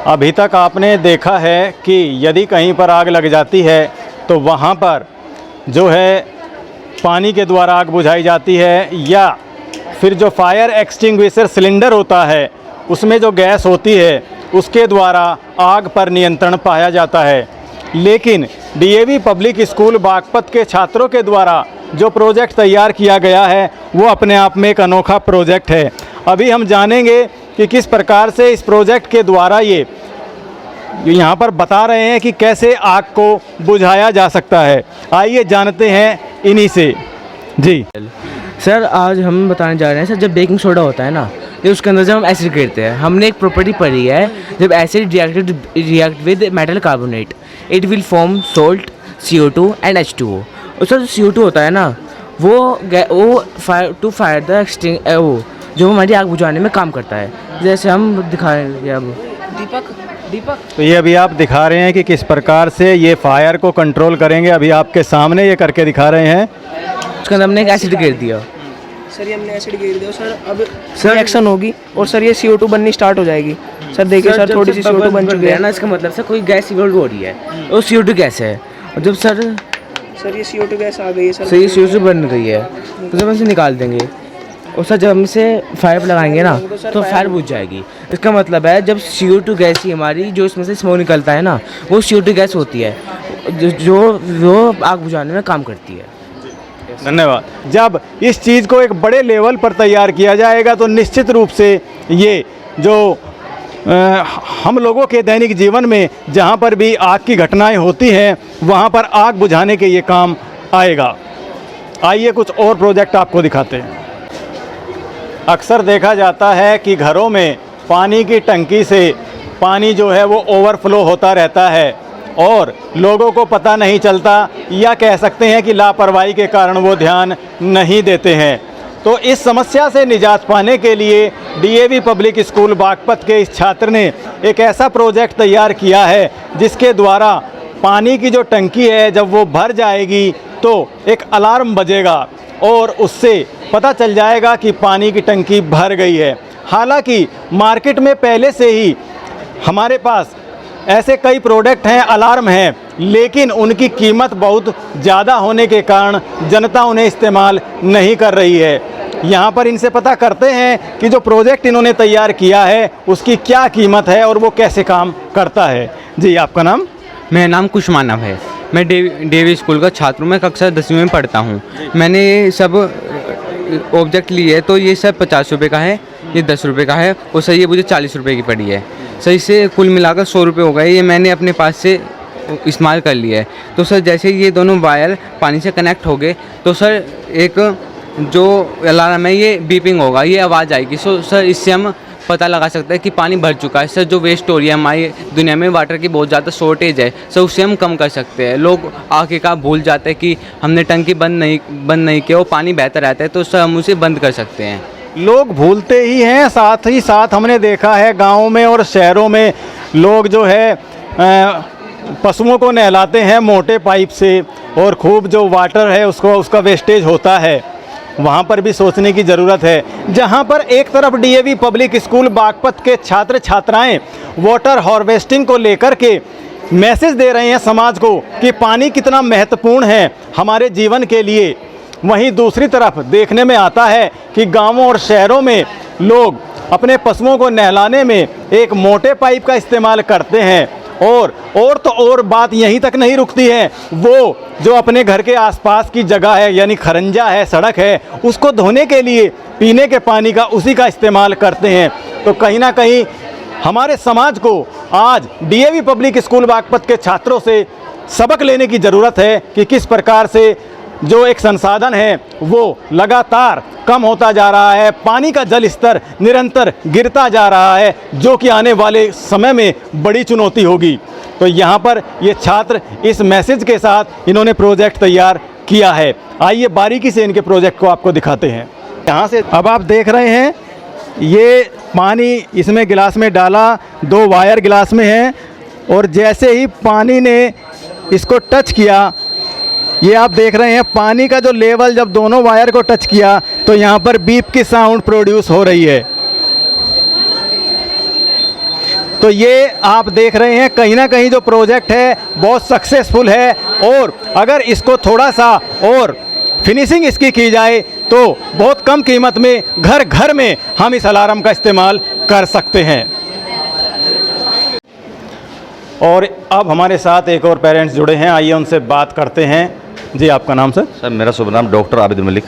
अभी तक आपने देखा है कि यदि कहीं पर आग लग जाती है तो वहाँ पर जो है पानी के द्वारा आग बुझाई जाती है, या फिर जो फायर एक्सटिंग्विशर सिलेंडर होता है उसमें जो गैस होती है उसके द्वारा आग पर नियंत्रण पाया जाता है। लेकिन डीएवी पब्लिक स्कूल बागपत के छात्रों के द्वारा जो प्रोजेक्ट तैयार किया गया है वो अपने आप में एक अनोखा प्रोजेक्ट है। अभी हम जानेंगे कि किस प्रकार से इस प्रोजेक्ट के द्वारा ये यहाँ पर बता रहे हैं कि कैसे आग को बुझाया जा सकता है। आइए जानते हैं इन्हीं से। जी सर, आज हम बताने जा रहे हैं सर, जब बेकिंग सोडा होता है ना, जब उसके अंदर जब हम एसिड गिरते हैं, हमने एक प्रॉपर्टी पढ़ी है, जब acid react with metal carbonate it will form salt CO2 and H2O। और सर, जो CO2 होता है ना, वो फायर द एक्सटिंग वो जो हमारी आग बुझाने में काम करता है। जैसे हम दिखा रहे हैं अब दीपक तो ये अभी आप दिखा रहे हैं कि किस प्रकार से ये फायर को कंट्रोल करेंगे। अभी आपके सामने ये करके दिखा रहे हैं। उसके अंदर हमने एक एसिड गिर दिया सर, ये हमने एसिड गिर दिया सर। अब सर एक्शन होगी और सर ये CO2 बननी स्टार्ट हो जाएगी। सर देखिए सर, थोड़ी सी CO2 बन चुकी है ना, इसका मतलब सर कोई गैस इवॉल्व हो रही है, वो CO2 गैस है। और जब सर ये CO2 गैस आ गई है सर, ये CO2 बन गई है, तो जब हम इसे निकाल देंगे और सर जब हम इसे फायर लगाएंगे ना तो फायर बुझ जाएगी। इसका मतलब है जब CO2 गैस ही हमारी जो इसमें से स्मोक निकलता है ना, वो CO2 गैस होती है जो आग बुझाने में काम करती है। धन्यवाद। जब इस चीज़ को एक बड़े लेवल पर तैयार किया जाएगा तो निश्चित रूप से ये जो हम लोगों के दैनिक जीवन में जहाँ पर भी आग की घटनाएं होती हैं वहाँ पर आग बुझाने के ये काम आएगा। आइए कुछ और प्रोजेक्ट आपको दिखाते हैं। अक्सर देखा जाता है कि घरों में पानी की टंकी से पानी जो है वो ओवरफ्लो होता रहता है और लोगों को पता नहीं चलता, या कह सकते हैं कि लापरवाही के कारण वो ध्यान नहीं देते हैं। तो इस समस्या से निजात पाने के लिए डीएवी पब्लिक स्कूल बागपत के इस छात्र ने एक ऐसा प्रोजेक्ट तैयार किया है जिसके द्वारा पानी की जो टंकी है जब वो भर जाएगी तो एक अलार्म बजेगा और उससे पता चल जाएगा कि पानी की टंकी भर गई है। हालांकि मार्केट में पहले से ही हमारे पास ऐसे कई प्रोडक्ट हैं, अलार्म हैं, लेकिन उनकी कीमत बहुत ज़्यादा होने के कारण जनता उन्हें इस्तेमाल नहीं कर रही है। यहाँ पर इनसे पता करते हैं कि जो प्रोजेक्ट इन्होंने तैयार किया है उसकी क्या कीमत है और वो कैसे काम करता है। जी, आपका नाम? मेरा नाम कुश मानव है। मैं डीएवी स्कूल का छात्र हूँ। मैं कक्षा 10वीं में पढ़ता हूँ। मैंने ये सब ऑब्जेक्ट लिए, तो ये सब 50 रुपये का है, ये 10 रुपये का है, और सर ये मुझे 40 रुपये की पड़ी है। सर इससे कुल मिलाकर 100 रुपये हो गए। ये मैंने अपने पास से इस्तेमाल कर लिया है। तो सर जैसे ये दोनों वायर पानी से कनेक्ट हो गए तो सर एक जो अलार्म है ये बीपिंग होगा, ये आवाज़ आएगी। सर इससे हम पता लगा सकते हैं कि पानी भर चुका है। सर जो वेस्ट हो रही है हमारी दुनिया में, वाटर की बहुत ज़्यादा शॉर्टेज है, सर उससे हम कम कर सकते हैं। लोग आखिरकार भूल जाते हैं कि हमने टंकी बंद नहीं किया, वो पानी बहता रहता है, तो सर हम उसे बंद कर सकते हैं। लोग भूलते ही हैं, साथ ही साथ हमने देखा है गाँव में और शहरों में लोग जो है पशुओं को नहलाते हैं मोटे पाइप से, और खूब जो वाटर है उसका वेस्टेज होता है। वहाँ पर भी सोचने की ज़रूरत है। जहाँ पर एक तरफ डीएवी पब्लिक स्कूल बागपत के छात्र छात्राएं वाटर हार्वेस्टिंग को लेकर के मैसेज दे रहे हैं समाज को कि पानी कितना महत्वपूर्ण है हमारे जीवन के लिए, वहीं दूसरी तरफ देखने में आता है कि गांवों और शहरों में लोग अपने पशुओं को नहलाने में एक मोटे पाइप का इस्तेमाल करते हैं। और तो और बात यहीं तक नहीं रुकती है, वो जो अपने घर के आसपास की जगह है यानी खरंजा है, सड़क है, उसको धोने के लिए पीने के पानी का उसी का इस्तेमाल करते हैं। तो कहीं ना कहीं हमारे समाज को आज डीएवी पब्लिक स्कूल बागपत के छात्रों से सबक लेने की ज़रूरत है कि किस प्रकार से जो एक संसाधन है वो लगातार कम होता जा रहा है, पानी का जल स्तर निरंतर गिरता जा रहा है, जो कि आने वाले समय में बड़ी चुनौती होगी। तो यहाँ पर ये छात्र इस मैसेज के साथ इन्होंने प्रोजेक्ट तैयार किया है। आइए बारीकी से इनके प्रोजेक्ट को आपको दिखाते हैं। यहाँ से अब आप देख रहे हैं ये पानी इसमें गिलास में डाला, 2 वायर गिलास में हैं, और जैसे ही पानी ने इसको टच किया, ये आप देख रहे हैं पानी का जो लेवल जब दोनों वायर को टच किया तो यहाँ पर बीप की साउंड प्रोड्यूस हो रही है। तो ये आप देख रहे हैं कहीं ना कहीं जो प्रोजेक्ट है बहुत सक्सेसफुल है, और अगर इसको थोड़ा सा और फिनिशिंग इसकी की जाए तो बहुत कम कीमत में घर घर में हम इस अलार्म का इस्तेमाल कर सकते हैं। और अब हमारे साथ एक और पेरेंट्स जुड़े हैं, आइए उनसे बात करते हैं। जी, आपका नाम सर? सर मेरा शुभ नाम डॉक्टर आबिद मलिक।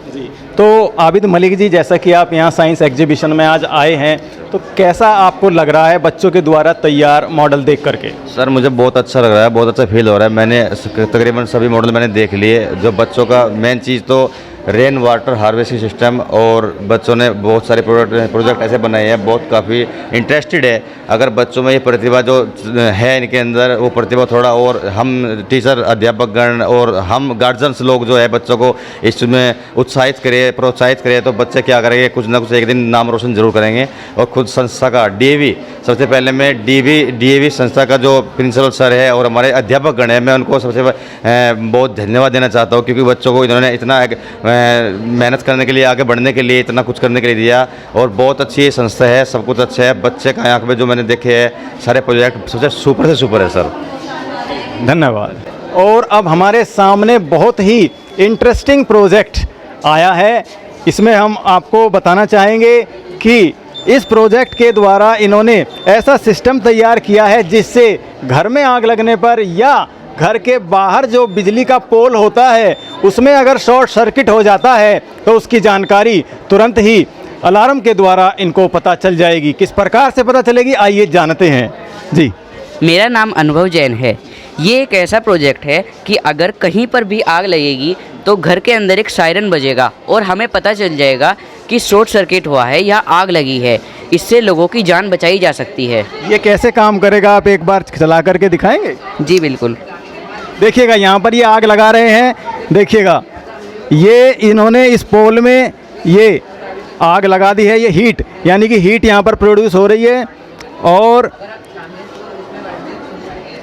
जी, तो आबिद मलिक जी, जैसा कि आप यहाँ साइंस एग्जीबिशन में आज आए हैं, तो कैसा आपको लग रहा है बच्चों के द्वारा तैयार मॉडल देख करके? सर मुझे बहुत अच्छा लग रहा है, बहुत अच्छा फील हो रहा है। मैंने तकरीबन सभी मॉडल मैंने देख लिए। जो बच्चों का मेन चीज़ तो रेन वाटर हार्वेस्टिंग सिस्टम, और बच्चों ने बहुत सारे प्रोजेक्ट ऐसे बनाए हैं, बहुत काफ़ी इंटरेस्टेड है। अगर बच्चों में ये प्रतिभा जो है इनके अंदर, वो प्रतिभा थोड़ा और हम टीचर अध्यापकगण और हम गार्जियंस लोग जो है बच्चों को इसमें उत्साहित करें, प्रोत्साहित करें, तो बच्चे क्या करेंगे, कुछ ना कुछ एक दिन नाम रोशन जरूर करेंगे। और खुद संस्था का DAV, सबसे पहले मैं DAV संस्था का जो प्रिंसिपल सर है और हमारे अध्यापकगण हैं, मैं उनको सबसे बहुत धन्यवाद देना चाहता हूँ, क्योंकि बच्चों को इन्होंने इतना मेहनत करने के लिए, आगे बढ़ने के लिए, इतना कुछ करने के लिए दिया। और बहुत अच्छी ये संस्था है, सब कुछ अच्छा है। बच्चे का आँख में जो मैंने देखे हैं सारे प्रोजेक्ट सबसे सुपर से सुपर है सर। धन्यवाद। और अब हमारे सामने बहुत ही इंटरेस्टिंग प्रोजेक्ट आया है। इसमें हम आपको बताना चाहेंगे कि इस प्रोजेक्ट के द्वारा इन्होंने ऐसा सिस्टम तैयार किया है जिससे घर में आग लगने पर या घर के बाहर जो बिजली का पोल होता है उसमें अगर शॉर्ट सर्किट हो जाता है तो उसकी जानकारी तुरंत ही अलार्म के द्वारा इनको पता चल जाएगी। किस प्रकार से पता चलेगी, आइए जानते हैं। जी, मेरा नाम अनुभव जैन है। ये एक ऐसा प्रोजेक्ट है कि अगर कहीं पर भी आग लगेगी तो घर के अंदर एक सायरन बजेगा और हमें पता चल जाएगा कि शॉर्ट सर्किट हुआ है या आग लगी है। इससे लोगों की जान बचाई जा सकती है। ये कैसे काम करेगा, आप एक बार चला करके दिखाएंगे? जी बिल्कुल। देखिएगा यहाँ पर ये आग लगा रहे हैं, देखिएगा ये इन्होंने इस पोल में ये आग लगा दी है। ये हीट, यानी कि हीट यहाँ पर प्रोड्यूस हो रही है। और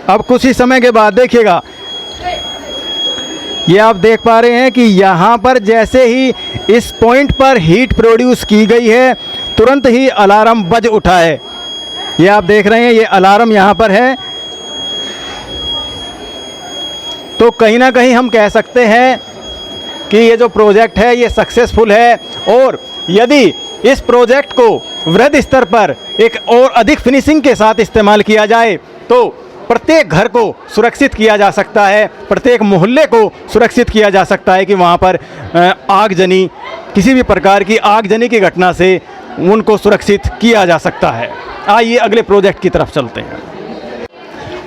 अब कुछ ही समय के बाद देखिएगा, ये आप देख पा रहे हैं कि यहाँ पर जैसे ही इस पॉइंट पर हीट प्रोड्यूस की गई है तुरंत ही अलार्म बज उठा है। ये आप देख रहे हैं, ये अलार्म यहाँ पर है। तो कहीं ना कहीं हम कह सकते हैं कि ये जो प्रोजेक्ट है ये सक्सेसफुल है। और यदि इस प्रोजेक्ट को वृहद स्तर पर एक और अधिक फिनिशिंग के साथ इस्तेमाल किया जाए तो प्रत्येक घर को सुरक्षित किया जा सकता है, प्रत्येक मोहल्ले को सुरक्षित किया जा सकता है कि वहाँ पर आगजनी, किसी भी प्रकार की आगजनी की घटना से उनको सुरक्षित किया जा सकता है। आइए अगले प्रोजेक्ट की तरफ चलते हैं।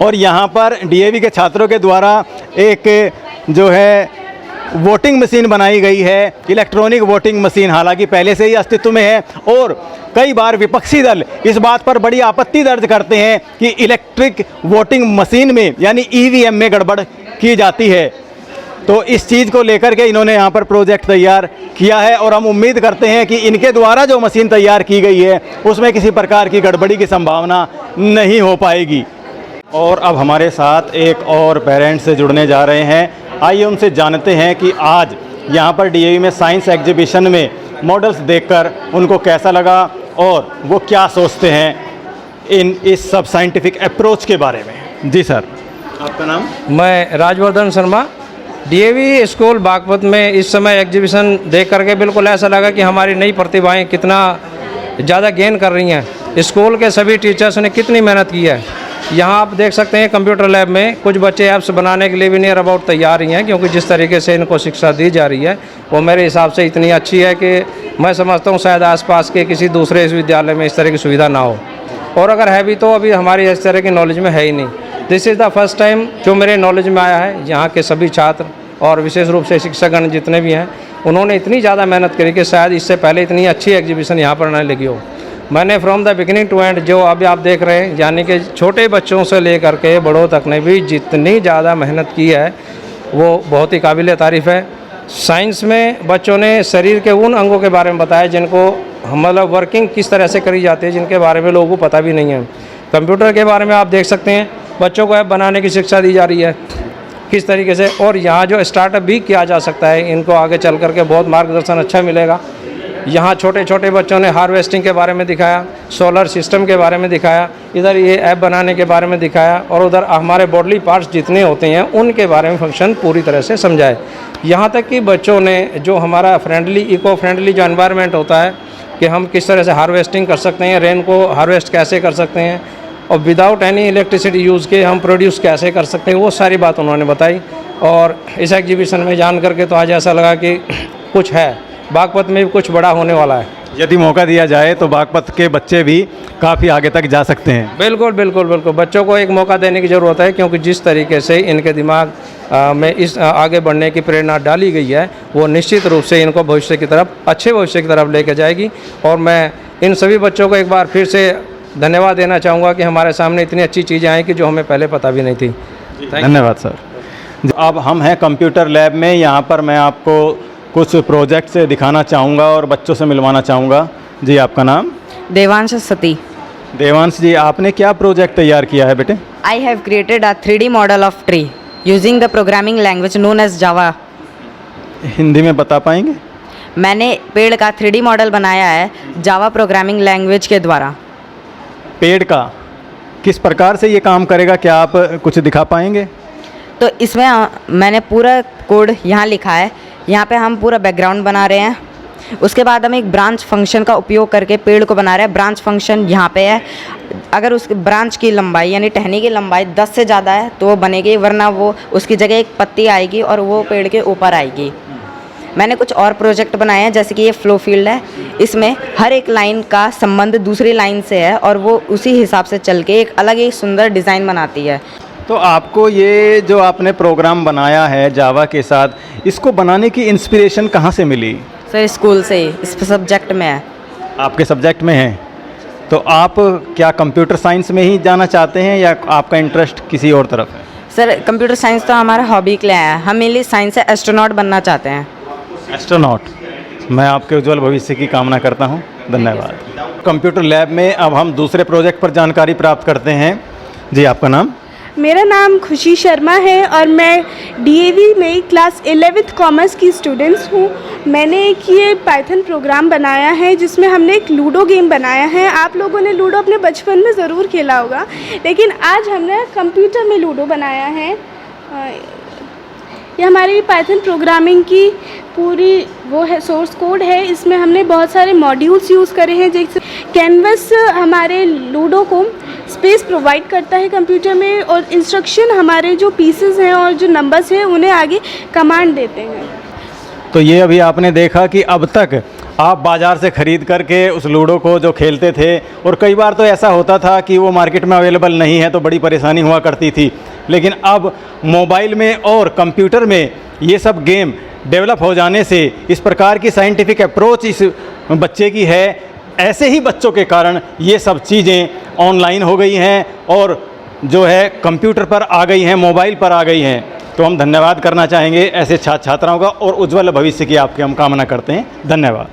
और यहाँ पर DAV के छात्रों के द्वारा एक जो है वोटिंग मशीन बनाई गई है, इलेक्ट्रॉनिक वोटिंग मशीन, हालांकि पहले से ही अस्तित्व में है। और कई बार विपक्षी दल इस बात पर बड़ी आपत्ति दर्ज करते हैं कि इलेक्ट्रिक वोटिंग मशीन में यानी EVM में गड़बड़ की जाती है। तो इस चीज़ को लेकर के इन्होंने यहाँ पर प्रोजेक्ट तैयार किया है और हम उम्मीद करते हैं कि इनके द्वारा जो मशीन तैयार की गई है उसमें किसी प्रकार की गड़बड़ी की संभावना नहीं हो पाएगी। और अब हमारे साथ एक और पेरेंट्स से जुड़ने जा रहे हैं, आइए उनसे जानते हैं कि आज यहाँ पर DAV में साइंस एग्जीबिशन में मॉडल्स देखकर उनको कैसा लगा और वो क्या सोचते हैं इस सब साइंटिफिक अप्रोच के बारे में। जी सर, आपका नाम? मैं राजवर्धन शर्मा, DAV स्कूल बागपत में इस समय एग्जीबिशन देख करके बिल्कुल ऐसा लगा कि हमारी नई प्रतिभाएं कितना ज़्यादा गेन कर रही हैं। स्कूल के सभी टीचर्स ने कितनी मेहनत की है। यहाँ आप देख सकते हैं कंप्यूटर लैब में कुछ बच्चे ऐप्स बनाने के लिए भी नियर अबाउट तैयार ही हैं, क्योंकि जिस तरीके से इनको शिक्षा दी जा रही है वो मेरे हिसाब से इतनी अच्छी है कि मैं समझता हूँ शायद आसपास के किसी दूसरे विश्वविद्यालय में इस तरह की सुविधा ना हो, और अगर है भी तो अभी हमारी इस तरह की नॉलेज में है ही नहीं। This is the first time जो मेरे नॉलेज में आया है। यहाँ के सभी छात्र और विशेष रूप से शिक्षकगण जितने भी हैं उन्होंने इतनी ज़्यादा मेहनत करी कि शायद इससे पहले इतनी अच्छी एग्जीबिशन यहाँ पर नहीं लगी हो। मैंने from the beginning to end जो अभी आप देख रहे हैं, यानी कि छोटे बच्चों से लेकर के बड़ों तक ने भी जितनी ज़्यादा मेहनत की है वो बहुत ही काबिल तारीफ़ है। साइंस में बच्चों ने शरीर के उन अंगों के बारे में बताया जिनको मतलब वर्किंग किस तरह से करी जाती है, जिनके बारे में लोगों को पता भी नहीं है। कंप्यूटर के बारे में आप देख सकते हैं, बच्चों को ऐप बनाने की शिक्षा दी जा रही है किस तरीके से, और यहाँ जो स्टार्टअप भी किया जा सकता है, इनको आगे चल करके बहुत मार्गदर्शन अच्छा मिलेगा। यहाँ छोटे छोटे बच्चों ने हार्वेस्टिंग के बारे में दिखाया, सोलर सिस्टम के बारे में दिखाया, इधर ये ऐप बनाने के बारे में दिखाया, और उधर हमारे बॉडी पार्ट्स जितने होते हैं उनके बारे में फंक्शन पूरी तरह से समझाए। यहाँ तक कि बच्चों ने जो हमारा फ्रेंडली, इको फ्रेंडली जो एनवायरनमेंट होता है कि हम किस तरह से हार्वेस्टिंग कर सकते हैं, रेन को हार्वेस्ट कैसे कर सकते हैं, और विदाउट एनी इलेक्ट्रिसिटी यूज़ के हम प्रोड्यूस कैसे कर सकते हैं, वो सारी बात उन्होंने बताई। और इस एग्जीबिशन में जान करके तो आज ऐसा लगा कि कुछ है, बागपत में भी कुछ बड़ा होने वाला है। यदि मौका दिया जाए तो बागपत के बच्चे भी काफ़ी आगे तक जा सकते हैं। बिल्कुल बिल्कुल बिल्कुल, बच्चों को एक मौका देने की ज़रूरत है, क्योंकि जिस तरीके से इनके दिमाग में इस आगे बढ़ने की प्रेरणा डाली गई है, वो निश्चित रूप से इनको भविष्य की तरफ, अच्छे भविष्य की तरफ लेकर जाएगी। और मैं इन सभी बच्चों को एक बार फिर से धन्यवाद देना चाहूँगा कि हमारे सामने इतनी अच्छी चीज़ें आई कि जो हमें पहले पता भी नहीं थी। धन्यवाद सर। अब हम हैं कंप्यूटर लैब में, यहाँ पर मैं आपको कुछ प्रोजेक्ट से दिखाना चाहूँगा और बच्चों से मिलवाना चाहूँगा। जी, आपका नाम? देवांश सती। देवांश जी, आपने क्या प्रोजेक्ट तैयार किया है बेटे? I have created a 3D model of tree using the programming language known as Java. Hindi में बता पाएंगे? मैंने पेड़ का 3D मॉडल बनाया है जावा प्रोग्रामिंग लैंग्वेज के द्वारा। पेड़ का किस प्रकार से ये काम करेगा, क्या आप कुछ दिखा पाएंगे? तो इसमें मैंने पूरा कोड यहाँ लिखा है। यहाँ पे हम पूरा बैकग्राउंड बना रहे हैं, उसके बाद हम एक ब्रांच फंक्शन का उपयोग करके पेड़ को बना रहे हैं। ब्रांच फंक्शन यहाँ पे है, अगर उस ब्रांच की लंबाई यानी टहनी की लंबाई 10 से ज़्यादा है तो वो बनेगी, वरना वो उसकी जगह एक पत्ती आएगी और वो पेड़ के ऊपर आएगी। मैंने कुछ और प्रोजेक्ट बनाए हैं, जैसे कि ये फ्लो फील्ड है, इसमें हर एक लाइन का संबंध दूसरी लाइन से है और वो उसी हिसाब से चल के एक अलग ही सुंदर डिज़ाइन बनाती है। तो आपको ये जो आपने प्रोग्राम बनाया है जावा के साथ, इसको बनाने की इंस्पिरेशन कहाँ से मिली? सर स्कूल से ही, इस सब्जेक्ट में है। आपके सब्जेक्ट में है, तो आप क्या कंप्यूटर साइंस में ही जाना चाहते हैं या आपका इंटरेस्ट किसी और तरफ है? सर कंप्यूटर साइंस तो हमारा हॉबी के लिए है, हम मेनली साइंस से एस्ट्रोनॉट बनना चाहते हैं। एस्ट्रोनॉट, मैं आपके उज्जवल भविष्य की कामना करता हूँ। धन्यवाद। कंप्यूटर लैब में अब हम दूसरे प्रोजेक्ट पर जानकारी प्राप्त करते हैं। जी, आपका नाम? मेरा नाम खुशी शर्मा है और मैं डीएवी में क्लास 11th कॉमर्स की स्टूडेंट्स हूँ। मैंने एक ये पाइथन प्रोग्राम बनाया है जिसमें हमने एक लूडो गेम बनाया है। आप लोगों ने लूडो अपने बचपन में ज़रूर खेला होगा, लेकिन आज हमने कंप्यूटर में लूडो बनाया है। ये हमारी पाइथन प्रोग्रामिंग की पूरी वो है, सोर्स कोड है। इसमें हमने बहुत सारे मॉड्यूल्स यूज़ करे हैं, जैसे कैनवस हमारे लूडो को स्पेस प्रोवाइड करता है कंप्यूटर में, और इंस्ट्रक्शन हमारे जो पीसेस हैं और जो नंबर्स हैं उन्हें आगे कमांड देते हैं। तो ये अभी आपने देखा कि अब तक आप बाज़ार से ख़रीद करके उस लूडो को जो खेलते थे, और कई बार तो ऐसा होता था कि वो मार्केट में अवेलेबल नहीं है तो बड़ी परेशानी हुआ करती थी, लेकिन अब मोबाइल में और कंप्यूटर में ये सब गेम डेवलप हो जाने से इस प्रकार की साइंटिफिक अप्रोच इस बच्चे की है, ऐसे ही बच्चों के कारण ये सब चीज़ें ऑनलाइन हो गई हैं और जो है कंप्यूटर पर आ गई हैं, मोबाइल पर आ गई हैं। तो हम धन्यवाद करना चाहेंगे ऐसे छात्र छात्राओं का और उज्ज्वल भविष्य की आपकी हम कामना करते हैं। धन्यवाद।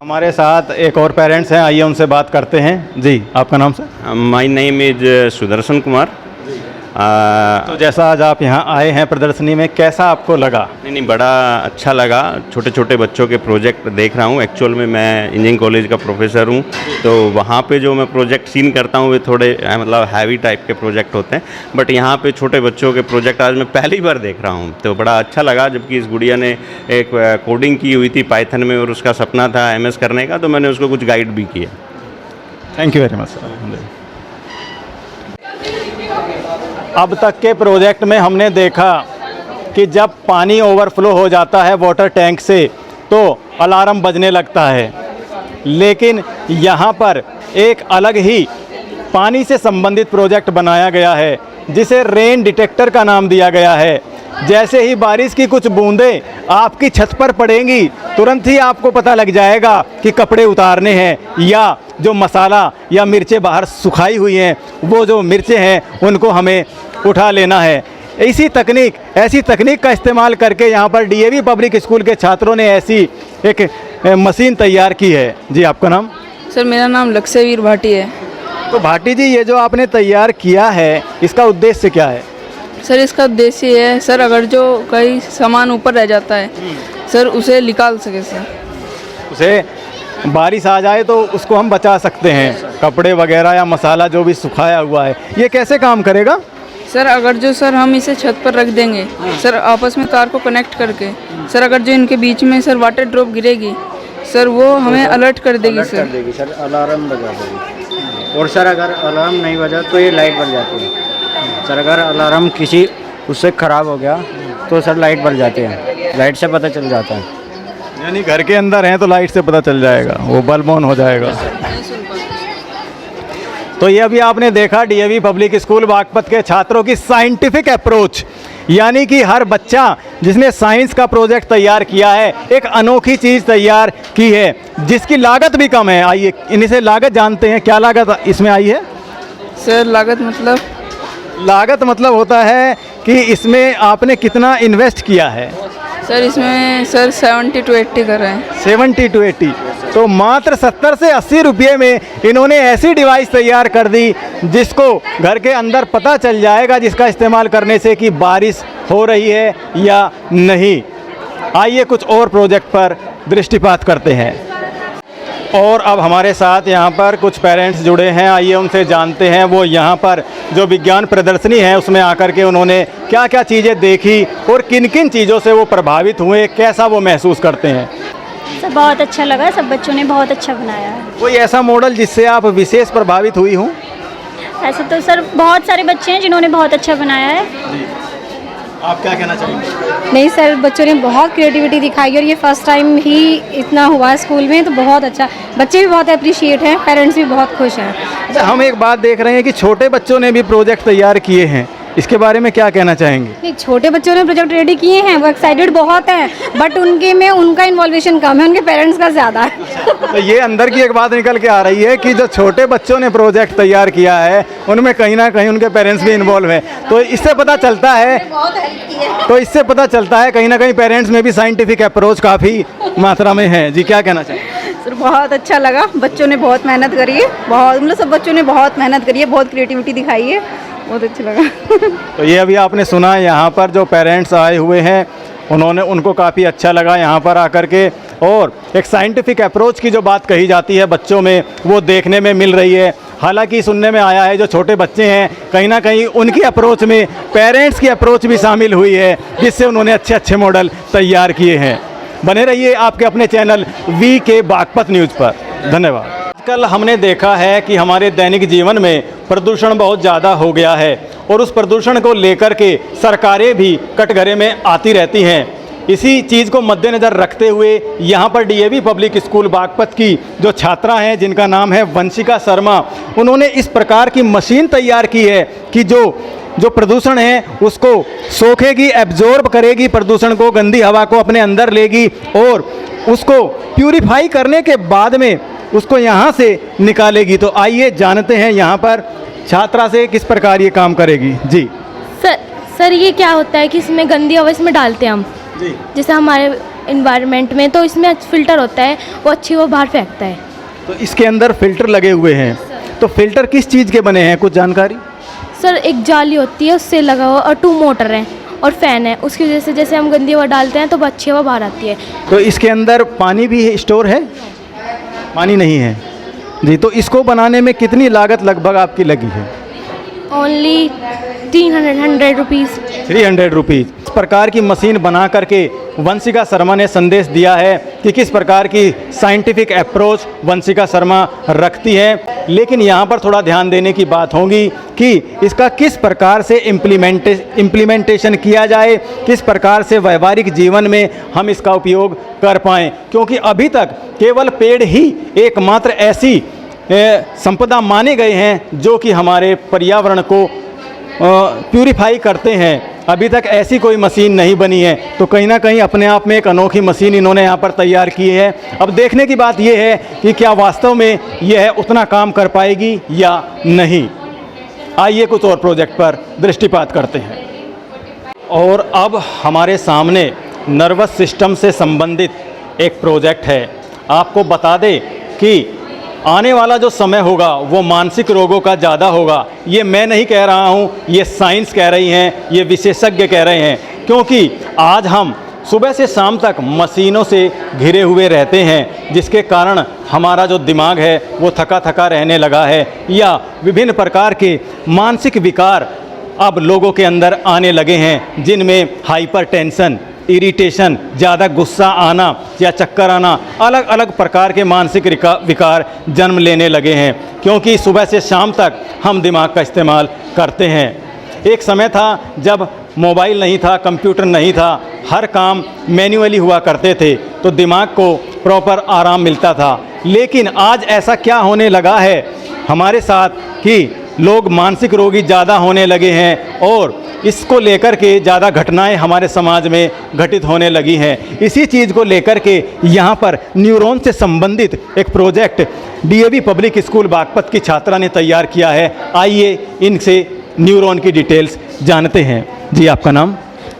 हमारे साथ एक और पेरेंट्स हैं, आइए उनसे बात करते हैं। जी, आपका नाम sir? My name is Sudarshan Kumar. तो जैसा आज आप यहाँ आए हैं प्रदर्शनी में, कैसा आपको लगा? नहीं, बड़ा अच्छा लगा। छोटे छोटे बच्चों के प्रोजेक्ट देख रहा हूँ। एक्चुअल में मैं इंजीनियरिंग कॉलेज का प्रोफेसर हूँ, तो वहाँ पे जो मैं प्रोजेक्ट सीन करता हूँ वे थोड़े मतलब हैवी टाइप के प्रोजेक्ट होते हैं, बट यहाँ पे छोटे बच्चों के प्रोजेक्ट आज मैं पहली बार देख रहा हूँ, तो बड़ा अच्छा लगा। जबकि इस गुड़िया ने एक कोडिंग की हुई थी पाइथन में और उसका सपना था MS करने का, तो मैंने उसको कुछ गाइड भी किया। Thank you very much sir. अब तक के प्रोजेक्ट में हमने देखा कि जब पानी ओवरफ्लो हो जाता है वाटर टैंक से तो अलार्म बजने लगता है, लेकिन यहाँ पर एक अलग ही पानी से संबंधित प्रोजेक्ट बनाया गया है जिसे रेन डिटेक्टर का नाम दिया गया है। जैसे ही बारिश की कुछ बूंदें आपकी छत पर पड़ेंगी, तुरंत ही आपको पता लग जाएगा कि कपड़े उतारने हैं, या जो मसाला या मिर्चें बाहर सुखाई हुई हैं वो जो मिर्चें हैं उनको हमें उठा लेना है। ऐसी तकनीक का इस्तेमाल करके यहाँ पर DAV पब्लिक स्कूल के छात्रों ने ऐसी एक मशीन तैयार की है। जी, आपका नाम? सर मेरा नाम लक्ष्यवीर भाटी है। तो भाटी जी, ये जो आपने तैयार किया है इसका उद्देश्य क्या है? सर इसका उद्देश्य ये है सर, अगर जो कोई सामान ऊपर रह जाता है सर उसे निकाल सके सर। उसे बारिश आ जाए तो उसको हम बचा सकते हैं, कपड़े वगैरह या मसाला जो भी सुखाया हुआ है। ये कैसे काम करेगा? सर अगर जो सर हम इसे छत पर रख देंगे सर आपस में कार को कनेक्ट करके, सर अगर जो इनके बीच में सर वाटर ड्रॉप गिरेगी सर वो हमें अलर्ट कर देगी सर अलार्म बजा देगी। और सर अगर अलार्म नहीं बजा तो ये लाइट बन जाती है। सर अगर अलार्म किसी उससे ख़राब हो गया तो सर लाइट बन जाती है, लाइट से पता चल जाता है। यानी घर के अंदर हैं तो लाइट से पता चल जाएगा, वो बल्ब ऑन हो जाएगा। तो ये अभी आपने देखा डीएवी पब्लिक स्कूल बागपत के छात्रों की साइंटिफिक अप्रोच, यानी कि हर बच्चा जिसने साइंस का प्रोजेक्ट तैयार किया है एक अनोखी चीज़ तैयार की है जिसकी लागत भी कम है। आइए इन्हीं से लागत जानते हैं, क्या लागत इसमें आई है? सर लागत मतलब होता है कि इसमें आपने कितना इन्वेस्ट किया है? सर इसमें सर 70 to 80 कर रहे हैं। 70 to 80, तो मात्र 70 से 80 रुपये में इन्होंने ऐसी डिवाइस तैयार कर दी जिसको घर के अंदर पता चल जाएगा जिसका इस्तेमाल करने से कि बारिश हो रही है या नहीं। आइए कुछ और प्रोजेक्ट पर दृष्टिपात करते हैं। और अब हमारे साथ यहाँ पर कुछ पेरेंट्स जुड़े हैं, आइए उनसे जानते हैं वो यहाँ पर जो विज्ञान प्रदर्शनी है उसमें आकर के उन्होंने क्या क्या चीज़ें देखी और किन किन चीज़ों से वो प्रभावित हुए, कैसा वो महसूस करते हैं। सब बहुत अच्छा लगा, सब बच्चों ने बहुत अच्छा बनाया है। कोई ऐसा मॉडल जिससे आप विशेष प्रभावित हुई हूँ? ऐसे तो सर बहुत सारे बच्चे हैं जिन्होंने बहुत अच्छा बनाया है। आप क्या कहना चाहेंगे? नहीं सर, बच्चों ने बहुत क्रिएटिविटी दिखाई और ये फर्स्ट टाइम ही इतना हुआ है स्कूल में, तो बहुत अच्छा, बच्चे भी बहुत अप्रिशिएट हैं, पेरेंट्स भी बहुत खुश हैं। अच्छा, हम एक बात देख रहे हैं कि छोटे बच्चों ने भी प्रोजेक्ट तैयार किए हैं, इसके बारे में क्या कहना चाहेंगे? नहीं, छोटे बच्चों ने प्रोजेक्ट रेडी किए हैं, वो एक्साइटेड बहुत हैं, बट उनके में उनका इन्वॉल्वेशन कम है, उनके पेरेंट्स का ज़्यादा है। तो ये अंदर की एक बात निकल के आ रही है कि जो छोटे बच्चों ने प्रोजेक्ट तैयार किया है उनमें कहीं ना कहीं उनके पेरेंट्स भी इन्वॉल्व हैं, तो इससे पता चलता है कहीं ना कहीं पेरेंट्स में भी साइंटिफिक अप्रोच काफ़ी मात्रा में है। जी, क्या कहना चाहिए? सर बहुत अच्छा लगा, बच्चों ने बहुत मेहनत करी है, बहुत मतलब सब बच्चों ने बहुत मेहनत करी है, बहुत क्रिएटिविटी दिखाई है, बहुत अच्छा लगा। तो ये अभी आपने सुना, यहाँ पर जो पेरेंट्स आए हुए हैं उनको काफ़ी अच्छा लगा यहाँ पर आकर के, और एक साइंटिफिक अप्रोच की जो बात कही जाती है बच्चों में वो देखने में मिल रही है। हालांकि सुनने में आया है जो छोटे बच्चे हैं कहीं ना कहीं उनकी अप्रोच में पेरेंट्स की अप्रोच भी शामिल हुई है जिससे उन्होंने अच्छे अच्छे मॉडल तैयार किए हैं। बने रहिए आपके अपने चैनल VK बागपत न्यूज़ पर। धन्यवाद। आजकल हमने देखा है कि हमारे दैनिक जीवन में प्रदूषण बहुत ज़्यादा हो गया है और उस प्रदूषण को लेकर के सरकारें भी कटघरे में आती रहती हैं। इसी चीज़ को मद्देनज़र रखते हुए यहाँ पर DAV पब्लिक स्कूल बागपत की जो छात्रा हैं जिनका नाम है वंशिका शर्मा, उन्होंने इस प्रकार की मशीन तैयार की है कि जो प्रदूषण है उसको सोखेगी, एब्जॉर्ब करेगी प्रदूषण को, गंदी हवा को अपने अंदर लेगी और उसको प्यूरिफाई करने के बाद में उसको यहाँ से निकालेगी। तो आइए जानते हैं यहाँ पर छात्रा से किस प्रकार ये काम करेगी। जी सर ये क्या होता है कि इसमें गंदी हवा इसमें डालते हैं हम जी, जैसे हमारे इन्वायरमेंट में, तो इसमें फ़िल्टर होता है, वो अच्छी वो बाहर फेंकता है। तो इसके अंदर फ़िल्टर लगे हुए हैं, तो फ़िल्टर किस चीज़ के बने हैं, कुछ जानकारी? सर एक जाली होती है उससे लगा हुआ और 2 मोटर हैं और फ़ैन है, उसकी वजह से जैसे हम गंदी हवा डालते हैं तो अच्छी हवा बाहर आती है। तो इसके अंदर पानी भी स्टोर है? पानी नहीं है जी। तो इसको बनाने में कितनी लागत लगभग आपकी लगी है? Only 300 rupees. 300 रुपीज़। इस प्रकार की मशीन बना करके वंशिका शर्मा ने संदेश दिया है कि किस प्रकार की साइंटिफिक अप्रोच वंशिका शर्मा रखती है। लेकिन यहाँ पर थोड़ा ध्यान देने की बात होगी कि इसका किस प्रकार से इम्प्लीमेंटेशन किया जाए, किस प्रकार से व्यवहारिक जीवन में हम इसका उपयोग कर पाएँ, क्योंकि अभी तक केवल पेड़ ही एकमात्र ऐसी संपदा माने गए हैं जो कि हमारे पर्यावरण को प्यूरिफाई करते हैं। अभी तक ऐसी कोई मशीन नहीं बनी है, तो कहीं ना कहीं अपने आप में एक अनोखी मशीन इन्होंने यहाँ पर तैयार की है। अब देखने की बात यह है कि क्या वास्तव में यह उतना काम कर पाएगी या नहीं। आइए कुछ और प्रोजेक्ट पर दृष्टिपात करते हैं। और अब हमारे सामने नर्वस सिस्टम से संबंधित एक प्रोजेक्ट है। आपको बता दें कि आने वाला जो समय होगा वो मानसिक रोगों का ज़्यादा होगा। ये मैं नहीं कह रहा हूँ, ये साइंस कह रही हैं, ये विशेषज्ञ कह रहे हैं, क्योंकि आज हम सुबह से शाम तक मशीनों से घिरे हुए रहते हैं, जिसके कारण हमारा जो दिमाग है वो थका थका रहने लगा है, या विभिन्न प्रकार के मानसिक विकार अब लोगों के अंदर आने लगे हैं, जिनमें हाइपरटेंशन, इरिटेशन, ज़्यादा गुस्सा आना या चक्कर आना, अलग अलग प्रकार के मानसिक विकार जन्म लेने लगे हैं, क्योंकि सुबह से शाम तक हम दिमाग का इस्तेमाल करते हैं। एक समय था जब मोबाइल नहीं था, कंप्यूटर नहीं था, हर काम मैन्युअली हुआ करते थे, तो दिमाग को प्रॉपर आराम मिलता था। लेकिन आज ऐसा क्या होने लगा है हमारे साथ कि लोग मानसिक रोगी ज़्यादा होने लगे हैं, और इसको लेकर के ज़्यादा घटनाएं हमारे समाज में घटित होने लगी हैं। इसी चीज़ को लेकर के यहाँ पर न्यूरॉन से संबंधित एक project DAV public school Baghpat की छात्रा ने तैयार किया है। आइए इनसे न्यूरॉन की डिटेल्स जानते हैं। जी, आपका नाम?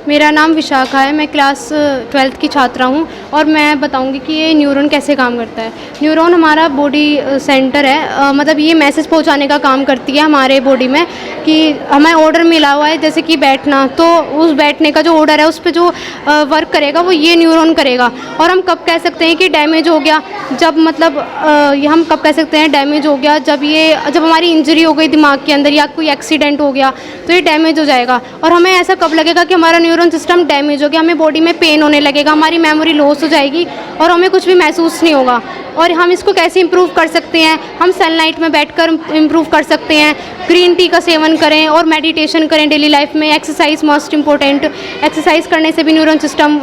मेरा नाम विशाखा है, मैं क्लास 12th की छात्रा हूँ और मैं बताऊँगी कि ये न्यूरॉन कैसे काम करता है। न्यूरॉन हमारा बॉडी सेंटर है, मतलब ये मैसेज पहुँचाने का काम करती है हमारे बॉडी में कि हमें ऑर्डर मिला हुआ है जैसे कि बैठना, तो उस बैठने का जो ऑर्डर है उस पर जो वर्क करेगा वो ये न्यूरॉन करेगा। और हम कब कह सकते हैं कि डैमेज हो गया, जब मतलब हम कब कह सकते हैं डैमेज हो गया, जब हमारी इंजरी हो गई दिमाग के अंदर या कोई एक्सीडेंट हो गया तो ये डैमेज हो जाएगा। और हमें ऐसा कब लगेगा कि हमारा न्यूरॉन सिस्टम डैमेज हो गया, हमें बॉडी में पेन होने लगेगा, हमारी मेमोरी लॉस हो जाएगी और हमें कुछ भी महसूस नहीं होगा। और हम इसको कैसे इम्प्रूव कर सकते हैं? हम सनलाइट में बैठकर इम्प्रूव कर सकते हैं, ग्रीन टी का सेवन करें और मेडिटेशन करें डेली लाइफ में। एक्सरसाइज मोस्ट इम्पोर्टेंट, एक्सरसाइज करने से भी न्यूरॉन सिस्टम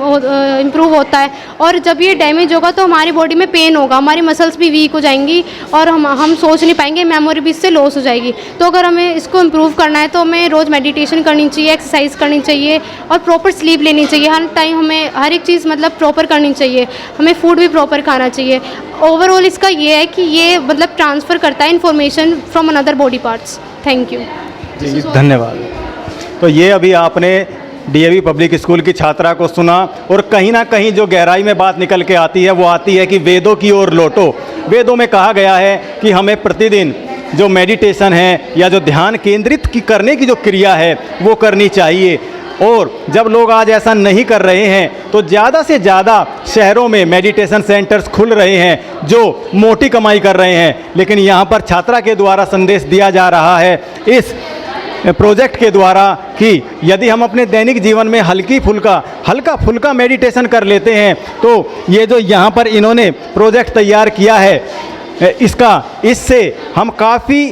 इम्प्रूव होता है। और जब ये डैमेज होगा तो हमारी बॉडी में पेन होगा, हमारी मसल्स भी वीक हो जाएंगी और हम सोच नहीं पाएंगे, मेमोरी भी इससे लॉस हो जाएगी। तो अगर हमें इसको इम्प्रूव करना है तो हमें रोज़ मेडिटेशन करनी चाहिए, एक्सरसाइज करनी चाहिए और प्रॉपर स्लीप लेनी चाहिए। हर टाइम हमें हर एक चीज़ मतलब प्रॉपर करनी चाहिए, हमें फूड भी प्रॉपर खाना चाहिए। ओवरऑल इसका ये है कि ये मतलब ट्रांसफ़र करता है information from another body parts. Thank you ji, धन्यवाद। तो ये अभी आपने डीएवी पब्लिक स्कूल की छात्रा को सुना, और कहीं ना कहीं जो गहराई में बात निकल के आती है वो आती है कि वेदों की ओर लौटो। वेदों में कहा गया है कि हमें प्रतिदिन जो मेडिटेशन है या जो ध्यान केंद्रित करने की जो क्रिया है वो करनी चाहिए। और जब लोग आज ऐसा नहीं कर रहे हैं तो ज़्यादा से ज़्यादा शहरों में मेडिटेशन सेंटर्स खुल रहे हैं जो मोटी कमाई कर रहे हैं। लेकिन यहाँ पर छात्रा के द्वारा संदेश दिया जा रहा है इस प्रोजेक्ट के द्वारा कि यदि हम अपने दैनिक जीवन में हल्का फुल्का मेडिटेशन कर लेते हैं तो ये जो यहाँ पर इन्होंने प्रोजेक्ट तैयार किया है इससे हम काफ़ी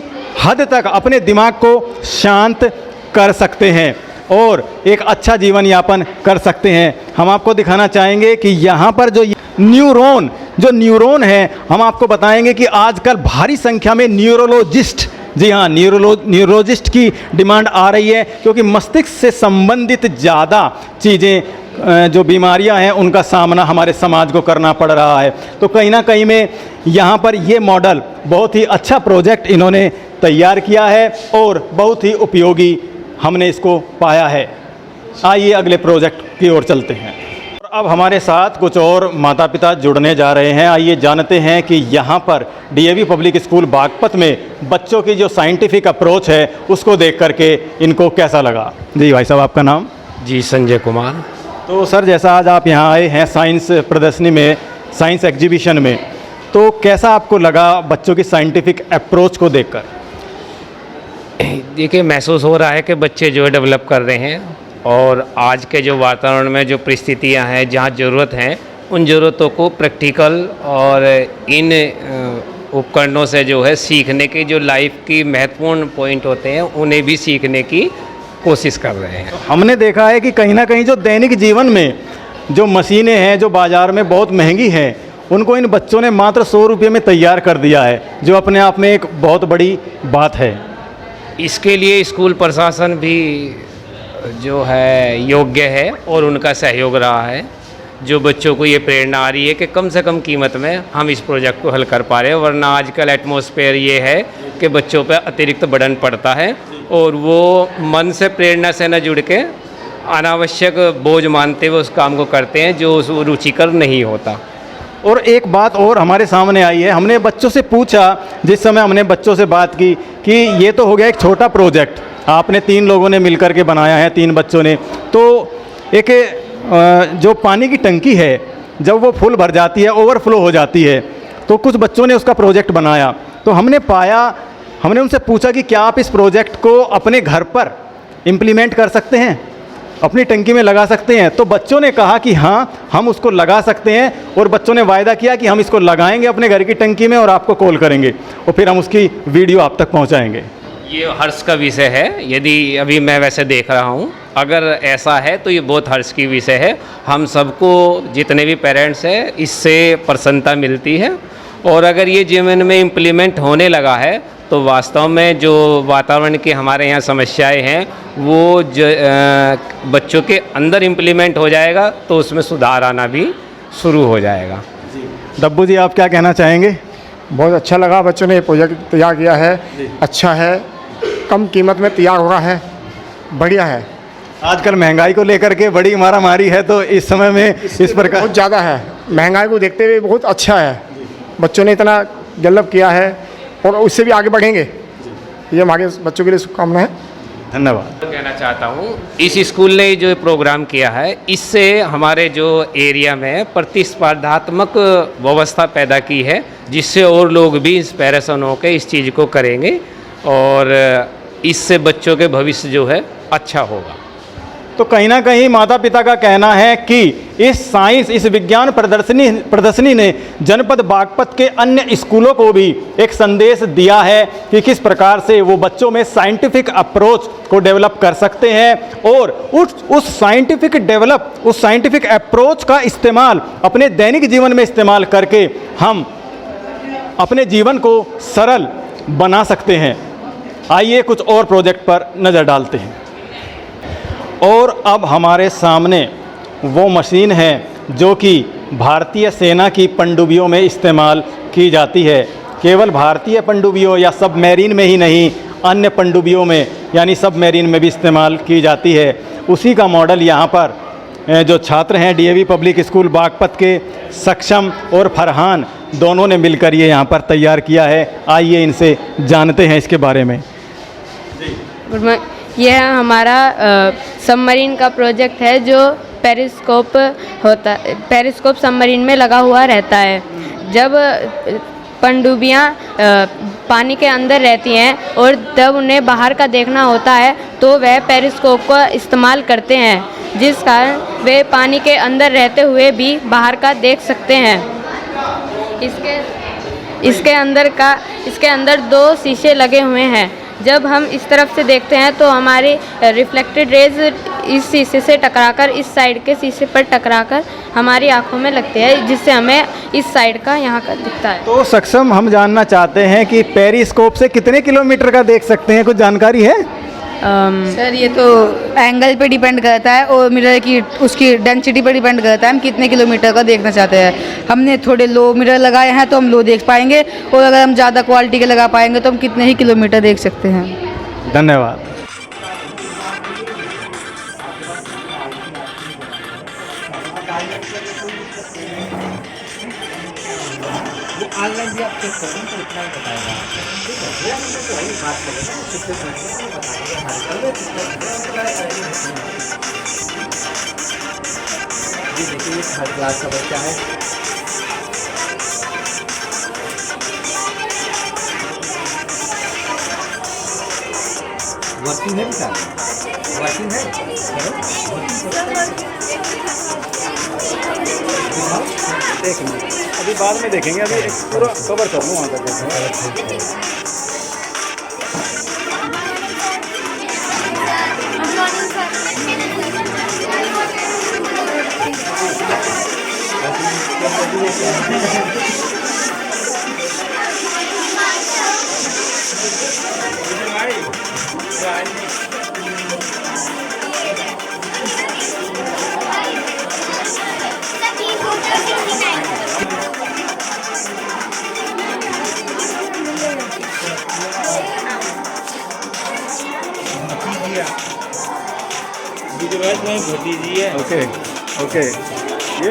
हद तक अपने दिमाग को शांत कर सकते हैं और एक अच्छा जीवन यापन कर सकते हैं। हम आपको दिखाना चाहेंगे कि यहाँ पर जो न्यूरॉन है, हम आपको बताएंगे कि आजकल भारी संख्या में न्यूरोलॉजिस्ट, जी हाँ, न्यूरोलॉजिस्ट की डिमांड आ रही है, क्योंकि मस्तिष्क से संबंधित ज़्यादा चीज़ें जो बीमारियां हैं उनका सामना हमारे समाज को करना पड़ रहा है। तो कहीं ना कहीं में यहाँ पर ये मॉडल बहुत ही अच्छा प्रोजेक्ट इन्होंने तैयार किया है और बहुत ही उपयोगी हमने इसको पाया है। आइए अगले प्रोजेक्ट की ओर चलते हैं। अब हमारे साथ कुछ और माता पिता जुड़ने जा रहे हैं। आइए जानते हैं कि यहाँ पर डीएवी पब्लिक स्कूल बागपत में बच्चों की जो साइंटिफिक अप्रोच है उसको देख करके इनको कैसा लगा। जी भाई साहब, आपका नाम? जी, संजय कुमार। तो सर, जैसा आज आप यहाँ आए हैं साइंस प्रदर्शनी में, साइंस एग्जीबिशन में, तो कैसा आपको लगा बच्चों की साइंटिफिक अप्रोच को देखकर? देखिए, महसूस हो रहा है कि बच्चे जो है डेवलप कर रहे हैं और आज के जो वातावरण में जो परिस्थितियां हैं, जहां ज़रूरत हैं, उन ज़रूरतों को प्रैक्टिकल और इन उपकरणों से जो है सीखने की जो लाइफ की महत्वपूर्ण पॉइंट होते हैं उन्हें भी सीखने की कोशिश कर रहे हैं। हमने देखा है कि कहीं ना कहीं जो दैनिक जीवन में जो मशीनें हैं जो बाज़ार में बहुत महंगी हैं, उनको इन बच्चों ने मात्र 100 रुपये में तैयार कर दिया है, जो अपने आप में एक बहुत बड़ी बात है। इसके लिए स्कूल प्रशासन भी जो है योग्य है और उनका सहयोग रहा है, जो बच्चों को ये प्रेरणा आ रही है कि कम से कम कीमत में हम इस प्रोजेक्ट को हल कर पा रहे हैं। वरना आजकल एटमॉस्फेयर ये है कि बच्चों पर अतिरिक्त बर्डन पड़ता है और वो मन से प्रेरणा से न जुड़ के अनावश्यक बोझ मानते हुए उस काम को करते हैं जो उस रुचिकर नहीं होता। और एक बात और हमारे सामने आई है, हमने बच्चों से पूछा, जिस समय हमने बच्चों से बात की कि ये तो हो गया एक छोटा प्रोजेक्ट, आपने 3 लोगों ने मिलकर के बनाया है, 3 बच्चों ने, तो एक जो पानी की टंकी है जब वो फुल भर जाती है, ओवरफ्लो हो जाती है, तो कुछ बच्चों ने उसका प्रोजेक्ट बनाया। तो हमने उनसे पूछा कि क्या आप इस प्रोजेक्ट को अपने घर पर इम्प्लीमेंट कर सकते हैं, अपनी टंकी में लगा सकते हैं। तो बच्चों ने कहा कि हाँ, हम उसको लगा सकते हैं, और बच्चों ने वायदा किया कि हम इसको लगाएंगे अपने घर की टंकी में और आपको कॉल करेंगे और फिर हम उसकी वीडियो आप तक पहुंचाएंगे। ये हर्ष का विषय है। यदि अभी मैं वैसे देख रहा हूँ, अगर ऐसा है तो ये बहुत हर्ष की विषय है। हम सबको, जितने भी पेरेंट्स हैं, इससे प्रसन्नता मिलती है। और अगर ये जीवन में इम्प्लीमेंट होने लगा है तो वास्तव में जो वातावरण की हमारे यहाँ समस्याएं हैं वो बच्चों के अंदर इम्प्लीमेंट हो जाएगा, तो उसमें सुधार आना भी शुरू हो जाएगा। डब्बू जी, आप क्या कहना चाहेंगे? बहुत अच्छा लगा, बच्चों ने ये प्रोजेक्ट तैयार किया है, अच्छा है, कम कीमत में तैयार हो रहा है, बढ़िया है। आजकल महंगाई को लेकर के बड़ी मारामारी है, तो इस समय में इस प्रकार बहुत ज़्यादा है। महंगाई को देखते हुए बहुत अच्छा है, बच्चों ने इतना डेवलप किया है और उससे भी आगे बढ़ेंगे। ये हमारे बच्चों के लिए शुभकामनाएं। धन्यवाद। कहना चाहता हूँ, इस स्कूल ने जो प्रोग्राम किया है, इससे हमारे जो एरिया में प्रतिस्पर्धात्मक व्यवस्था पैदा की है, जिससे और लोग भी इंस्पिरेशन होकर इस चीज़ को करेंगे और इससे बच्चों के भविष्य जो है अच्छा होगा। तो कहीं ना कहीं माता पिता का कहना है कि इस विज्ञान प्रदर्शनी ने जनपद बागपत के अन्य स्कूलों को भी एक संदेश दिया है कि किस प्रकार से वो बच्चों में साइंटिफिक अप्रोच को डेवलप कर सकते हैं, और उस साइंटिफिक अप्रोच का इस्तेमाल अपने दैनिक जीवन में इस्तेमाल करके हम अपने जीवन को सरल बना सकते हैं। आइए कुछ और प्रोजेक्ट पर नज़र डालते हैं। और अब हमारे सामने वो मशीन है जो कि भारतीय सेना की पनडुब्बियों में इस्तेमाल की जाती है। केवल भारतीय पनडुब्बियों या सबमरीन में ही नहीं, अन्य पनडुब्बियों में यानी सबमरीन में भी इस्तेमाल की जाती है। उसी का मॉडल यहाँ पर जो छात्र हैं डीएवी पब्लिक स्कूल बागपत के सक्षम और फरहान दोनों ने मिलकर ये यहाँ पर तैयार किया है। आइए इनसे जानते हैं इसके बारे में। यह हमारा सबमरीन का प्रोजेक्ट है जो पेरिस्कोप सबमरीन में लगा हुआ रहता है। जब पनडुब्बियाँ पानी के अंदर रहती हैं और तब उन्हें बाहर का देखना होता है तो वह पेरिस्कोप का इस्तेमाल करते हैं, जिस कारण वे पानी के अंदर रहते हुए भी बाहर का देख सकते हैं। इसके अंदर 2 शीशे लगे हुए हैं। जब हम इस तरफ से देखते हैं तो हमारी रिफ्लेक्टेड रेज इस शीशे से टकराकर इस साइड के शीशे पर टकराकर हमारी आंखों में लगते हैं, जिससे हमें इस साइड का यहाँ का दिखता है। तो सक्षम, हम जानना चाहते हैं कि पेरिस्कोप से कितने किलोमीटर का देख सकते हैं, कुछ जानकारी है? सर ये तो एंगल पे डिपेंड करता है और मिरर की उसकी डेंसिटी पर डिपेंड करता है हम कितने किलोमीटर का देखना चाहते हैं। हमने थोड़े लो मिरर लगाए हैं तो हम लो देख पाएंगे, और अगर हम ज़्यादा क्वालिटी के लगा पाएंगे तो हम कितने ही किलोमीटर देख सकते हैं। धन्यवाद। ऑनलाइन भी आप चेक करें तो इतना ही बताएगा। ठीक है, ये हमने तो वही बात करेंगे, कितने घंटे में बताएंगे हमारे घर में कितने ये देखिए, ये 3rd क्लास का बच्चा है। वर्किंग है बेटा, वर्किंग है, एक मिनट, अभी बाद में देखेंगे, अभी एक पूरा कवर कर लूँ वहाँ तक। ओके ओके, ये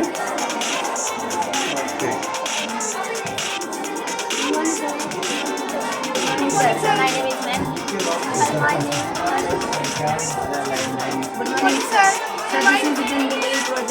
Good morning, sir. Sir, this is the general project.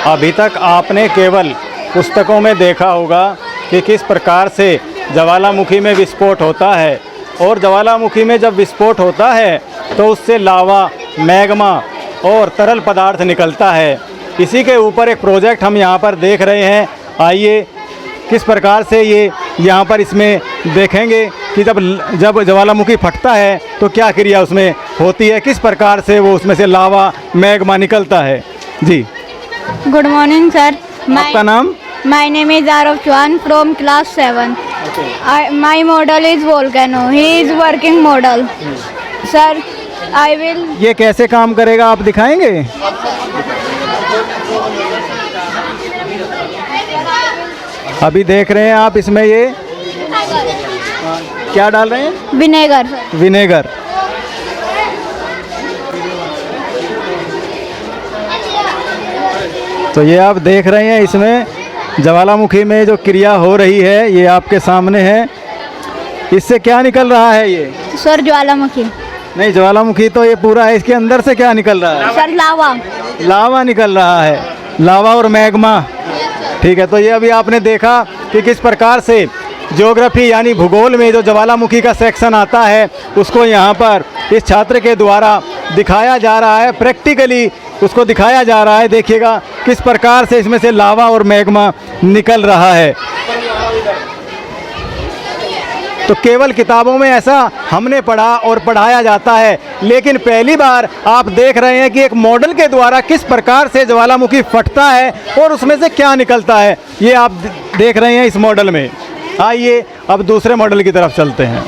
अभी तक आपने केवल पुस्तकों में देखा होगा कि किस प्रकार से ज्वालामुखी में विस्फोट होता है, और ज्वालामुखी में जब विस्फोट होता है तो उससे लावा, मैग्मा और तरल पदार्थ निकलता है। इसी के ऊपर एक प्रोजेक्ट हम यहाँ पर देख रहे हैं। आइए किस प्रकार से ये यहाँ पर इसमें देखेंगे कि जब ज्वालामुखी फटता है तो क्या क्रिया उसमें होती है, किस प्रकार से वो उसमें से लावा, मैग्मा निकलता है। जी, गुड मॉर्निंग सर। आपका नाम? My name is Aarav Chauhan from class 7. My model is volcano. He is working model. Sir I will. ये कैसे काम करेगा आप दिखाएंगे? अभी देख रहे हैं आप इसमें ये क्या डाल रहे हैं? विनेगर. विनेगर। तो ये आप देख रहे हैं इसमें ज्वालामुखी में जो क्रिया हो रही है ये आपके सामने है। इससे क्या निकल रहा है ये? सर ज्वालामुखी नहीं, ज्वालामुखी तो ये पूरा है, इसके अंदर से क्या निकल रहा है? सर लावा. लावा निकल रहा है, लावा और मैग्मा। ठीक है, तो ये अभी आपने देखा कि किस प्रकार से ज्योग्राफी यानी भूगोल में जो ज्वालामुखी का सेक्शन आता है उसको यहाँ पर इस छात्र के द्वारा दिखाया जा रहा है, प्रैक्टिकली उसको दिखाया जा रहा है। देखिएगा किस प्रकार से इसमें से लावा और मैग्मा निकल रहा है। तो केवल किताबों में ऐसा हमने पढ़ा और पढ़ाया जाता है, लेकिन पहली बार आप देख रहे हैं कि एक मॉडल के द्वारा किस प्रकार से ज्वालामुखी फटता है और उसमें से क्या निकलता है, ये आप देख रहे हैं इस मॉडल में। आइए अब दूसरे मॉडल की तरफ चलते हैं।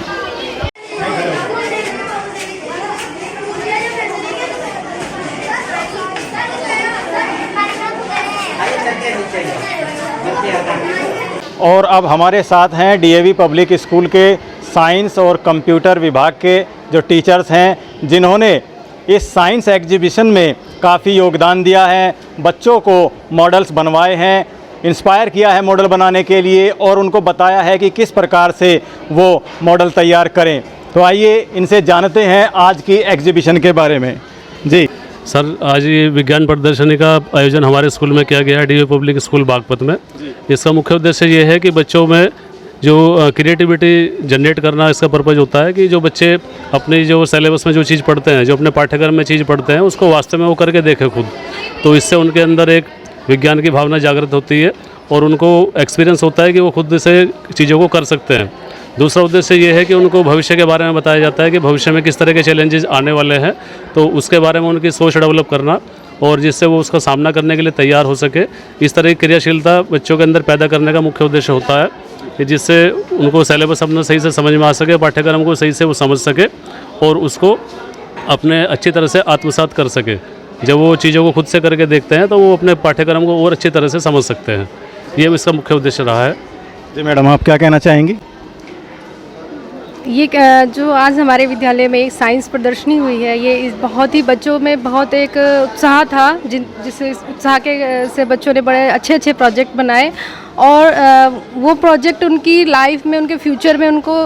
और अब हमारे साथ हैं डीएवी पब्लिक स्कूल के साइंस और कंप्यूटर विभाग के जो टीचर्स हैं, जिन्होंने इस साइंस एग्जीबिशन में काफ़ी योगदान दिया है, बच्चों को मॉडल्स बनवाए हैं, इंस्पायर किया है मॉडल बनाने के लिए और उनको बताया है कि किस प्रकार से वो मॉडल तैयार करें। तो आइए इनसे जानते हैं आज की एग्जीबिशन के बारे में। जी सर, आज ये विज्ञान प्रदर्शनी का आयोजन हमारे स्कूल में किया गया है, डीएवी पब्लिक स्कूल बागपत में। इसका मुख्य उद्देश्य ये है कि बच्चों में जो क्रिएटिविटी जनरेट करना, इसका पर्पज़ होता है कि जो बच्चे अपनी जो सिलेबस में जो चीज़ पढ़ते हैं, जो अपने पाठ्यक्रम में चीज़ पढ़ते हैं, उसको वास्तव में वो करके देखें खुद। तो इससे उनके अंदर एक विज्ञान की भावना जागृत होती है और उनको एक्सपीरियंस होता है कि वो खुद से चीज़ों को कर सकते हैं। दूसरा उद्देश्य ये है कि उनको भविष्य के बारे में बताया जाता है कि भविष्य में किस तरह के चैलेंजेस आने वाले हैं, तो उसके बारे में उनकी सोच डेवलप करना और जिससे वो उसका सामना करने के लिए तैयार हो सके। इस तरह की क्रियाशीलता बच्चों के अंदर पैदा करने का मुख्य उद्देश्य होता है कि जिससे उनको सिलेबस अपना सही से समझ में आ सके, पाठ्यक्रम को सही से वो समझ सके और उसको अपने अच्छी तरह से आत्मसात कर सके। जब वो चीज़ों को खुद से करके देखते हैं तो वो अपने पाठ्यक्रम को और अच्छी तरह से समझ सकते हैं। ये इसका मुख्य उद्देश्य रहा है। जी मैडम, आप क्या कहना चाहेंगी? ये जो आज हमारे विद्यालय में एक साइंस प्रदर्शनी हुई है, ये इस बहुत ही बच्चों में बहुत एक उत्साह था, जिस उत्साह के से बच्चों ने बड़े अच्छे अच्छे प्रोजेक्ट बनाए और वो प्रोजेक्ट उनकी लाइफ में, उनके फ्यूचर में उनको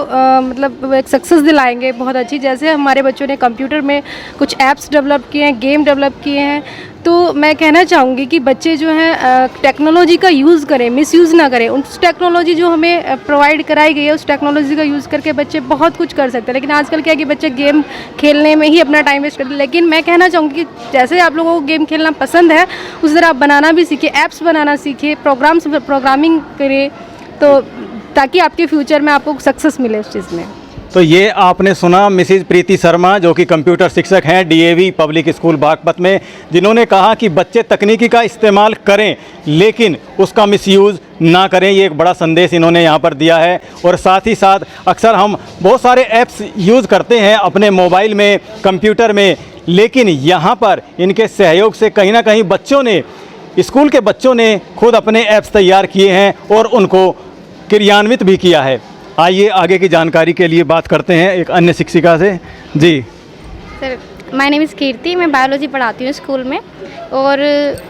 मतलब एक सक्सेस दिलाएंगे बहुत अच्छी। जैसे हमारे बच्चों ने कंप्यूटर में कुछ ऐप्स डेवलप किए हैं, गेम डेवलप किए हैं। तो मैं कहना चाहूँगी कि बच्चे जो हैं टेक्नोलॉजी का यूज़ करें, मिसयूज़ ना करें। उस टेक्नोलॉजी जो हमें प्रोवाइड कराई गई है, उस टेक्नोलॉजी का यूज़ करके बच्चे बहुत कुछ कर सकते हैं। लेकिन आजकल क्या है कि बच्चे गेम खेलने में ही अपना टाइम वेस्ट करते हैं। लेकिन मैं कहना चाहूँगी कि जैसे आप लोगों को गेम खेलना पसंद है, उस तरह आप बनाना भी सीखिए, ऐप्स बनाना सीखिए, प्रोग्रामिंग करें, तो ताकि आपके फ्यूचर में आपको सक्सेस मिले उस चीज़ में। तो ये आपने सुना मिसिज प्रीति शर्मा, जो कि कंप्यूटर शिक्षक हैं डीएवी पब्लिक स्कूल बागपत में, जिन्होंने कहा कि बच्चे तकनीकी का इस्तेमाल करें लेकिन उसका मिसयूज़ ना करें। ये एक बड़ा संदेश इन्होंने यहाँ पर दिया है। और साथ ही साथ अक्सर हम बहुत सारे ऐप्स यूज़ करते हैं अपने मोबाइल में, कंप्यूटर में, लेकिन यहाँ पर इनके सहयोग से कहीं ना कहीं बच्चों ने, स्कूल के बच्चों ने खुद अपने ऐप्स तैयार किए हैं और उनको क्रियान्वित भी किया है। आइए आगे की जानकारी के लिए बात करते हैं एक अन्य शिक्षिका से। जी सर, माय नेम इज़ कीर्ति, मैं बायोलॉजी पढ़ाती हूँ स्कूल में। और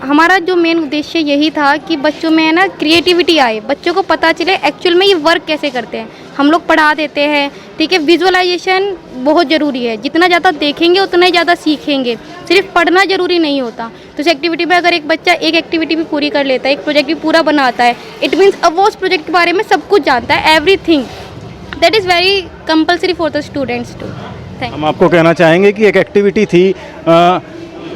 हमारा जो मेन उद्देश्य यही था कि बच्चों में है ना क्रिएटिविटी आए, बच्चों को पता चले एक्चुअल में ये वर्क कैसे करते हैं। हम लोग पढ़ा देते हैं, ठीक है, विजुअलाइजेशन बहुत ज़रूरी है, जितना ज़्यादा देखेंगे उतना ही ज़्यादा सीखेंगे, सिर्फ पढ़ना ज़रूरी नहीं होता। तो इस एक्टिविटी में अगर एक बच्चा एक एक्टिविटी भी पूरी कर लेता है, एक प्रोजेक्ट भी पूरा बनाता है, इट मीन्स अब वो उस प्रोजेक्ट के बारे में सब कुछ जानता है, everything. That is very compulsory for the students too. हम आपको कहना चाहेंगे कि एक एक्टिविटी थी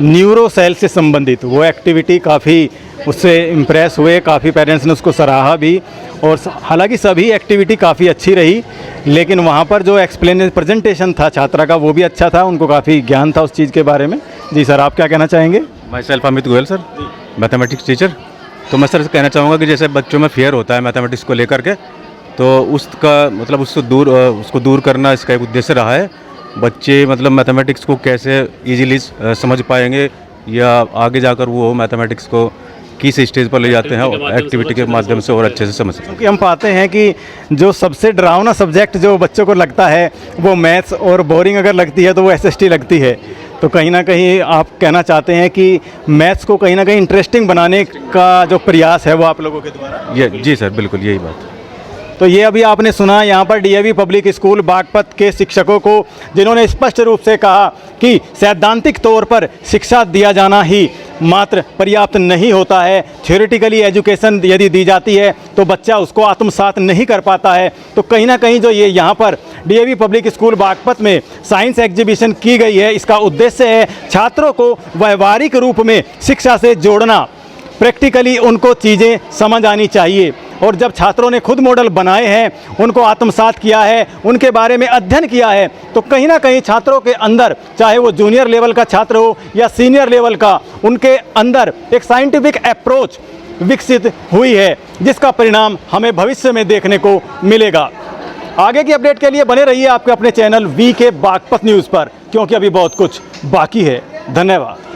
न्यूरो सेल से संबंधित, वो एक्टिविटी काफ़ी उससे इम्प्रेस हुए, काफ़ी पेरेंट्स ने उसको सराहा भी। और हालांकि सभी एक्टिविटी काफ़ी अच्छी रही, लेकिन वहाँ पर जो प्रेजेंटेशन था छात्रा का वो भी अच्छा था, उनको काफ़ी ज्ञान था उस चीज़ के बारे में। जी सर, आप क्या कहना चाहेंगे? My self Amit Goyal sir, mathematics teacher. तो मैं सर कहना चाहूँगा कि जैसे बच्चों में फियर होता है मैथमेटिक्स को लेकर के, तो उसका मतलब उसको दूर करना इसका एक उद्देश्य रहा है। बच्चे मतलब मैथमेटिक्स को कैसे इजीली समझ पाएंगे या आगे जाकर वो मैथमेटिक्स को किस स्टेज पर ले जाते हैं एक्टिविटी के माध्यम से और अच्छे से समझ सकते हैं। क्योंकि हम पाते हैं कि जो सबसे डरावना सब्जेक्ट जो बच्चों को लगता है वो मैथ्स, और बोरिंग अगर लगती है तो वो एसएसटी लगती है। तो कहीं ना कहीं आप कहना चाहते हैं कि मैथ्स को कहीं ना कहीं इंटरेस्टिंग बनाने का जो प्रयास है वो आप लोगों के द्वारा। ये जी सर, बिल्कुल यही बात। तो ये अभी आपने सुना यहाँ पर डीएवी पब्लिक स्कूल बागपत के शिक्षकों को, जिन्होंने स्पष्ट रूप से कहा कि सैद्धांतिक तौर पर शिक्षा दिया जाना ही मात्र पर्याप्त नहीं होता है। थ्योरेटिकली एजुकेशन यदि दी जाती है तो बच्चा उसको आत्मसात नहीं कर पाता है। तो कहीं ना कहीं जो ये यहाँ पर डीएवी पब्लिक स्कूल बागपत में साइंस एग्जीबिशन की गई है, इसका उद्देश्य है छात्रों को व्यवहारिक रूप में शिक्षा से जोड़ना, प्रैक्टिकली उनको चीज़ें समझ आनी चाहिए। और जब छात्रों ने खुद मॉडल बनाए हैं, उनको आत्मसात किया है, उनके बारे में अध्ययन किया है, तो कहीं ना कहीं छात्रों के अंदर, चाहे वो जूनियर लेवल का छात्र हो या सीनियर लेवल का, उनके अंदर एक साइंटिफिक अप्रोच विकसित हुई है, जिसका परिणाम हमें भविष्य में देखने को मिलेगा। आगे की अपडेट के लिए बने रहिए आपके अपने चैनल वीके बागपत न्यूज़ पर, क्योंकि अभी बहुत कुछ बाकी है। धन्यवाद।